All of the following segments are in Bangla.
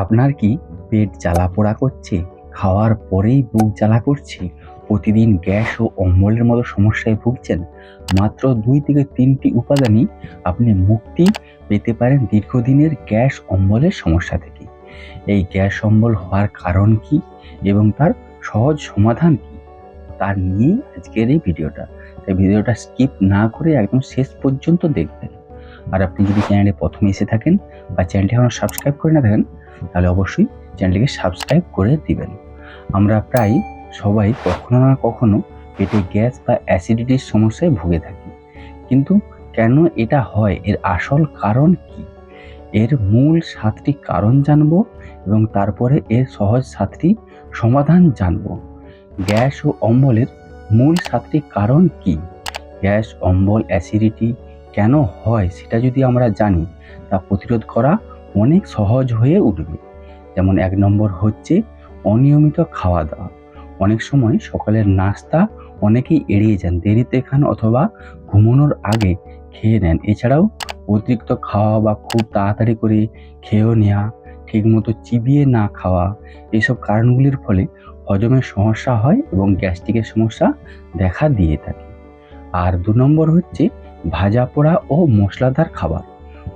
আপনার কি পেট জ্বালা-পোড়া করছে? খাওয়ার পরেই বুক জ্বালা করছে? প্রতিদিন গ্যাস ও অম্বলের মতো সমস্যায় ভুগছেন? মাত্র ২ থেকে ৩টি উপাদানই আপনি মুক্তি পেতে পারেন দীর্ঘদিনের গ্যাস অম্বলের সমস্যা থেকে। এই গ্যাস অম্বল হওয়ার কারণ কি এবং তার সহজ সমাধান কি? তা নিয়েই আজকের এই ভিডিওটা। তাই ভিডিওটা স্কিপ না করে একদম শেষ পর্যন্ত দেখবেন। আর আপনি যদি চ্যানেলে প্রথমে এসে থাকেন বা চ্যানেলটি এখনো সাবস্ক্রাইব করে না থাকেন, তাহলে অবশ্যই চ্যানেলটিকে সাবস্ক্রাইব করে দিবেন। আমরা প্রায় সবাই কখনো না কখনো পেটে গ্যাস বা অ্যাসিডিটির সমস্যায় ভুগে থাকি। কিন্তু কেন এটা হয়? এর আসল কারণ কি? এর মূল ৭টি কারণ জানবো এবং তারপরে এর সহজ ৭টি সমাধান জানবো। গ্যাস ও অম্বলের মূল ৭টি কারণ কি? গ্যাস, অম্বল, অ্যাসিডিটি কেন হয় সেটা যদি আমরা জানি, তা প্রতিরোধ করা অনেক সহজ হয়ে উঠবে। যেমন ১ নম্বর হচ্ছে অনিয়মিত খাওয়া-দাওয়া। অনেক সময় সকালের নাস্তা অনেকেই এড়িয়ে যান, দেরিতে খান অথবা ঘুমানোর আগে খেয়ে নেন। এছাড়াও অতিরিক্ত খাওয়া বা খুব তাড়াতাড়ি করে খেয়েও নেওয়া, ঠিকমতো চিবিয়ে না খাওয়া, এসব কারণগুলির ফলে হজমের সমস্যা হয় এবং গ্যাস্ট্রিকের সমস্যা দেখা দিয়ে থাকে। আর ২ নম্বর হচ্ছে ভাজাপোড়া ও মশলাদার খাবার।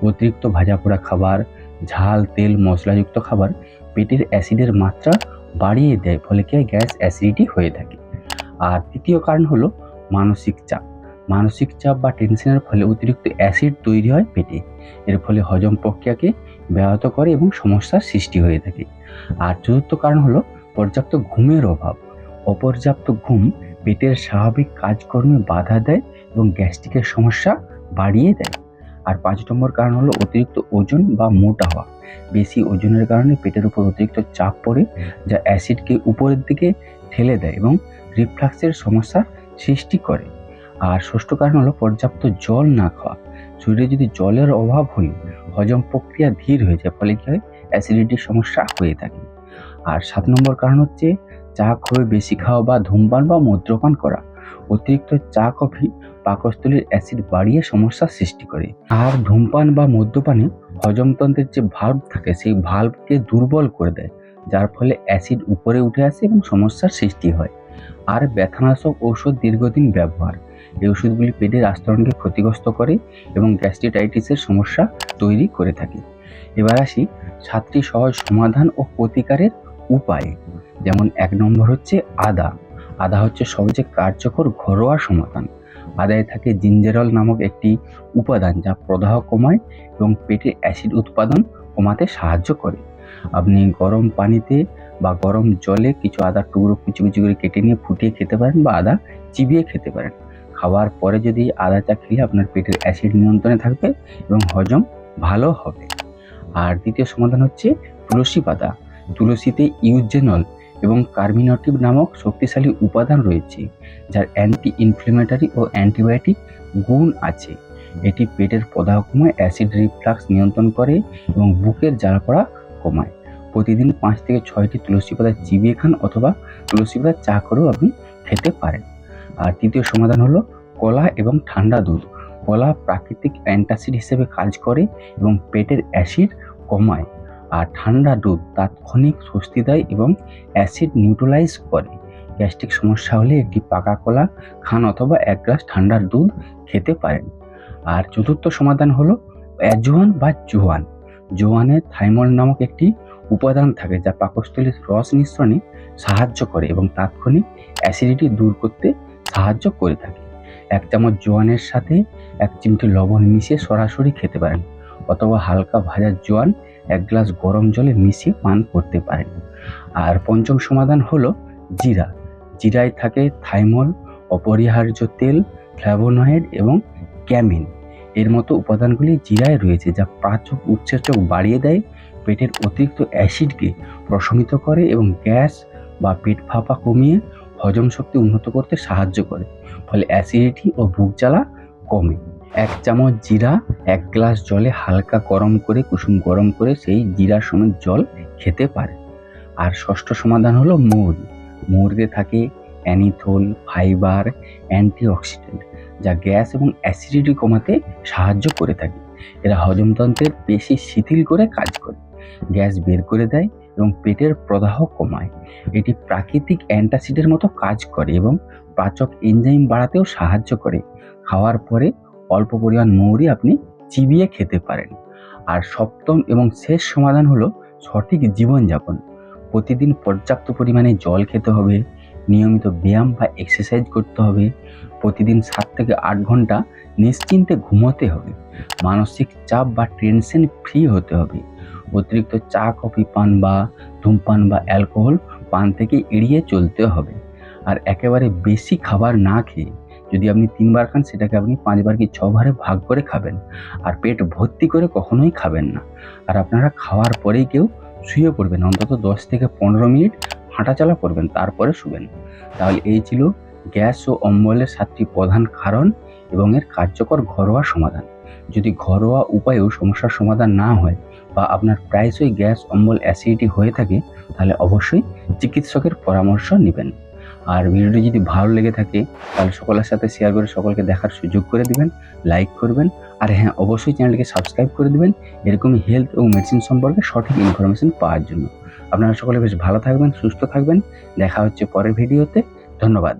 অতিরিক্ত ভাজাপোড়া খাবার, ঝাল, তেল, মশলাযুক্ত খাবার পেটের অ্যাসিডের মাত্রা বাড়িয়ে দেয়, ফলে কি হয়? গ্যাস, অ্যাসিডিটি হয়ে থাকে। আর ৩য় কারণ হলো মানসিক চাপ। মানসিক চাপ বা টেনশনের ফলে অতিরিক্ত অ্যাসিড তৈরি হয় পেটে। এর ফলে হজম প্রক্রিয়াকে ব্যাহত করে এবং সমস্যার সৃষ্টি হয়ে থাকে। আর ৪র্থ কারণ হলো পর্যাপ্ত ঘুমের অভাব। অপর্যাপ্ত ঘুম পেটের স্বাভাবিক কাজকর্মে বাধা দেয় এবং গ্যাস্ট্রিকের সমস্যা বাড়িয়ে দেয়। আর ৫ নম্বর কারণ হলো অতিরিক্ত ওজন বা মোটা হওয়া। বেশি ওজনের কারণে পেটের উপর অতিরিক্ত চাপ পড়ে, যা অ্যাসিডকে উপরের দিকে ঠেলে দেয় এবং রিফ্লাক্সের সমস্যার সৃষ্টি করে। আর ৬ষ্ঠ কারণ হলো পর্যাপ্ত জল না খাওয়া। শরীরে যদি জলের অভাব হলে হজম প্রক্রিয়া ধীর হয়ে যায়, ফলে কি হয়? অ্যাসিডিটির সমস্যা হয়ে থাকে। আর ৭ নম্বর কারণ হচ্ছে চা খুবই বেশি খাওয়া বা ধূমপান বা মদ্যপান করা। অতিরিক্ত চা, কফি পাকস্থলীর অ্যাসিড বাড়িয়ে সমস্যার সৃষ্টি করে। আর ধূমপান বা মদ্যপানে হজমতন্ত্রের যে ভাল্ব থাকে, সেই ভাল্বকে দুর্বল করে দেয়, যার ফলে অ্যাসিড উপরে উঠে আসে এবং সমস্যার সৃষ্টি হয়। আর ব্যথানাশক ঔষধ দীর্ঘদিন ব্যবহার। এই ওষুধগুলি পেটের আস্তরণকে ক্ষতিগ্রস্ত করে এবং গ্যাস্ট্রিটাইটিসের সমস্যা তৈরি করে থাকে। এবার আসি ৭টি সহজ সমাধান ও প্রতিকারের উপায়। যেমন ১ নম্বর হচ্ছে আদা। আদা হচ্ছে সবচেয়ে কার্যকর ঘরোয়া সমাধান। আদায় থাকে জিঞ্জেরল নামক একটি উপাদান, যা প্রদাহ কমায় এবং পেটে অ্যাসিড উৎপাদন কমাতে সাহায্য করে। আপনি গরম পানিতে বা গরম জলে কিছু আদার টুকরো কুচি কুচি করে কেটে নিয়ে ফুটিয়ে খেতে পারেন বা আদা চিবিয়ে খেতে পারেন। খাওয়ার পরে যদি আদা চা খেলে আপনার পেটের অ্যাসিড নিয়ন্ত্রণে থাকবে এবং হজম ভালো হবে। আর ২য় সমাধান হচ্ছে তুলসী পাতা। তুলসীতে ইউজেনল এবং কার্মিনেটিভ নামক শক্তিশালী উপাদান রয়েছে, যার অ্যান্টি ইনফ্লেমেটরি ও অ্যান্টিবায়োটিক গুণ আছে। এটি পেটের প্রদাহ কমায়, অ্যাসিড রিফ্লাক্স নিয়ন্ত্রণ করে এবং বুকের জ্বালা-পোড়া কমায়। প্রতিদিন ৫ থেকে ৬টি তুলসী পাতা চিবিয়ে খান অথবা তুলসী পাতার চা করেও আপনি খেতে পারেন। আর ৩য় সমাধান হলো কলা এবং ঠান্ডা দুধ। কলা প্রাকৃতিক অ্যান্টাসিড হিসেবে কাজ করে এবং পেটের অ্যাসিড কমায়। আর ঠান্ডা দুধ তাৎক্ষণিক স্বস্তি দেয় এবং অ্যাসিড নিউট্রালাইজ করে। গ্যাস্ট্রিক সমস্যা হলে একটি পাকা কলা খান অথবা ১ গ্লাস ঠান্ডা দুধ খেতে পারেন। আর ৪র্থ সমাধান হলো অ্যাজওয়ান বা জোয়ান। জোয়ানে থাইমল নামক একটি উপাদান থাকে, যা পাকস্থলীর রস নিঃসরণে সাহায্য করে এবং তাৎক্ষণিক অ্যাসিডিটি দূর করতে সাহায্য করে থাকে। ১ চামচ জোয়ানের সাথে ১ চিমটি লবণ মিশিয়ে সরাসরি খেতে পারেন অথবা হালকা ভাজা জোয়ান ১ গ্লাস গরম জলে মিশিয়ে পান করতে পারেন। আর ৫ম সমাধান হলো জিরা। জিরায় থাকে থাইমল, অপরিহার্য তেল, ফ্ল্যাভোনয়েড এবং ক্যামিন এর মতো উপাদানগুলি জিরায় রয়েছে, যা পাচক উৎসেচক বাড়িয়ে দেয়, পেটের অতিরিক্ত অ্যাসিডকে প্রশমিত করে এবং গ্যাস বা পেট ফাঁপা কমিয়ে হজম শক্তি উন্নত করতে সাহায্য করে, ফলে অ্যাসিডিটি ও বুক জ্বালা কমে। ১ চামচ জিরা ১ গ্লাস জলে হালকা গরম করে, কুসুম গরম করে সেই জিরা সমেত জল খেতে পারে। আর ৬ষ্ঠ সমাধান হলো মৌরি। মৌরিতে থাকে অ্যানিথোল, ফাইবার, অ্যান্টিঅক্সিডেন্ট, যা গ্যাস এবং অ্যাসিডিটি কমাতে সাহায্য করে থাকে। এরা হজমতন্ত্রের পেশি শিথিল করে কাজ করে। গ্যাস বের করে দেয় এবং পেটের প্রদাহ কমায়। এটি প্রাকৃতিক অ্যান্টাসিডের মতো কাজ করে এবং পাচক এনজাইম বাড়াতেও সাহায্য করে। খাওয়ার পরে অল্প পরিমাণ মৌরি আপনি চিবিয়ে খেতে পারেন। আর সপ্তম এবং শেষ সমাধান হলো সঠিক জীবনযাপন। প্রতিদিন পর্যাপ্ত পরিমাণে জল খেতে হবে, নিয়মিত ব্যায়াম বা এক্সারসাইজ করতে হবে, প্রতিদিন 7 থেকে 8 ঘন্টা নিশ্চিন্তে ঘুমোতে হবে, মানসিক চাপ বা টেনশন ফ্রি হতে হবে, অতিরিক্ত চা কফি পান বা ধূমপান বা অ্যালকোহল পান থেকে এড়িয়ে চলতে হবে। আর একেবারে বেশি খাবার না খেয়ে যদি আপনি 3 বার খান সেটাকে আপনি 5 বার কি 6 বারে ভাগ করে খাবেন। আর পেট ভর্তি করে কখনোই খাবেন না। আর আপনারা খাওয়ার পরেই কেউ শুয়ে পড়বেন, অন্তত 10 থেকে 15 মিনিট হাঁটাচলা করবেন, তারপরে শুবেন। তাহলে এই ছিল গ্যাস ও অম্বলের 7টি প্রধান কারণ এবং এর কার্যকর ঘরোয়া সমাধান। যদি ঘরোয়া উপায়েও সমস্যার সমাধান না হয় বা আপনার প্রায়শই গ্যাস অম্বল অ্যাসিডিটি হয়ে থাকে, তাহলে অবশ্যই চিকিৎসকের পরামর্শ নেবেন। আর ভিডিওটি যদি ভালো লেগে থাকে তাহলে সকলের সাথে শেয়ার করে সকলকে দেখার সুযোগ করে দিবেন, লাইক করবেন। আর হ্যাঁ, অবশ্যই চ্যানেলটিকে সাবস্ক্রাইব করে দিবেন এরকমই হেলথ এবং মেডিসিন সম্পর্কে সঠিক ইনফরমেশন পাওয়ার জন্য। আপনারা সকলে বেশ ভালো থাকবেন, সুস্থ থাকবেন। দেখা হচ্ছে পরের ভিডিওতে। ধন্যবাদ।